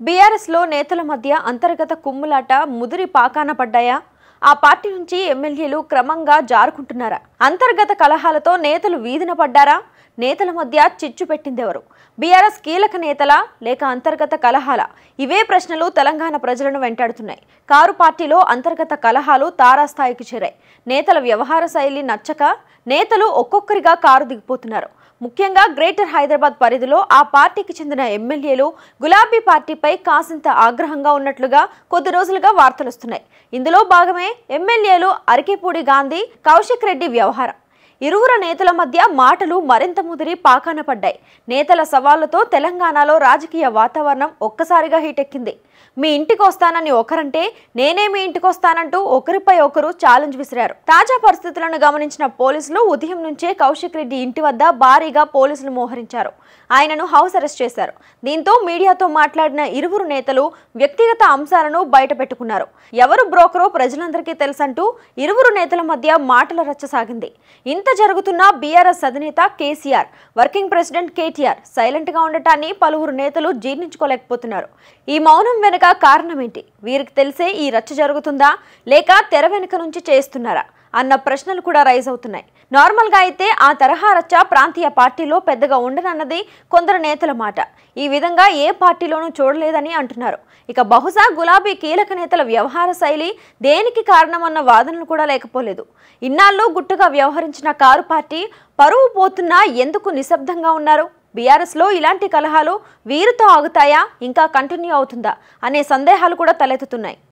BRS లో నేతల మధ్య అంతర్గత కుమ్ములాట ముదిరి పాకాన పడ్డాయా? ఆ పార్టీ నుంచి ఎమ్మెల్యేలు క్రమంగా జారుకుంటున్నారా? అంతర్గత కలహాలతో నేతలు వీధిన పడ్డారా? నేతల మధ్య చిచ్చు పెట్టిందెవరు? బీఆర్ఎస్ కీలక నేతలా లేక అంతర్గత కలహాల? ఇవే ప్రశ్నలు తెలంగాణ ప్రజలను వెంటాడుతున్నాయి. కారు పార్టీలో అంతర్గత కలహాలు తారాస్థాయికి చేరాయి. నేతల వ్యవహార శైలి నచ్చక నేతలు ఒక్కొక్కరిగా కారు దిగిపోతున్నారు. ముఖ్యంగా గ్రేటర్ హైదరాబాద్ పరిధిలో ఆ పార్టీకి చెందిన ఎమ్మెల్యేలు గులాబీ పార్టీపై కాసింత ఆగ్రహంగా ఉన్నట్లుగా కొద్ది రోజులుగా వార్తలొస్తున్నాయి. ఇందులో భాగమే ఎమ్మెల్యేలు అరికెపూడి గాంధీ, కౌశిక్ రెడ్డి వ్యవహారం. ఇరువురు నేతల మధ్య మాటలు మరింత ముదిరి పాకాన పడ్డాయి. నేతల సవాళ్లతో తెలంగాణలో రాజకీయ వాతావరణం ఒక్కసారిగా హీటెక్కింది. మీ ఇంటికి వస్తానని ఒకరంటే నేనే మీ ఇంటికి వస్తానంటూ ఒకరిపై ఒకరు ఛాలెంజ్ విసిరారు. తాజా పరిస్థితులను గమనించిన పోలీసులు ఉదయం నుంచే కౌశిక్ రెడ్డి ఇంటి వద్ద భారీగా పోలీసులు మోహరించారు. ఆయనను హౌస్ అరెస్ట్ చేశారు. దీంతో మీడియాతో మాట్లాడిన ఇరువురు నేతలు వ్యక్తిగత అంశాలను బయటపెట్టుకున్నారు. ఎవరు బ్రోకరో ప్రజలందరికీ తెలుసంటూ ఇరువురు నేతల మధ్య మాటల రచ్చ సాగింది. ఇంత జరుగుతున్న బీఆర్ఎస్ అధినేత KCR, working president KTR silent గా ఉండటాన్ని పలువురు నేతలు జీర్ణించుకోలేకపోతున్నారు. ఈ మౌనం వెనుక కారణం ఏంటి? వీరికి తెలిసే ఈ రచ్చ జరుగుతుందా లేక తెర వెనుక నుంచి చేస్తున్నారా అన్న ప్రశ్నలు కూడా రైజ్ అవుతున్నాయి. నార్మల్గా అయితే ఆ తరహా రచ్చ ప్రాంతీయ పార్టీలో పెద్దగా ఉండనన్నది కొందరు నేతల మాట. ఈ విధంగా ఏ పార్టీలోనూ చూడలేదని అంటున్నారు. ఇక బహుశా గులాబీ కీలక నేతల వ్యవహార శైలి దేనికి కారణమన్న వాదనలు కూడా లేకపోలేదు. ఇన్నాళ్ళు గుట్టుగా వ్యవహరించిన కారు పార్టీ పరువు పోతున్నా ఎందుకు నిశ్శబ్దంగా ఉన్నారు? బీఆర్ఎస్ లో ఇలాంటి కలహాలు వీరితో ఆగుతాయా, ఇంకా కంటిన్యూ అవుతుందా అనే సందేహాలు కూడా తలెత్తుతున్నాయి.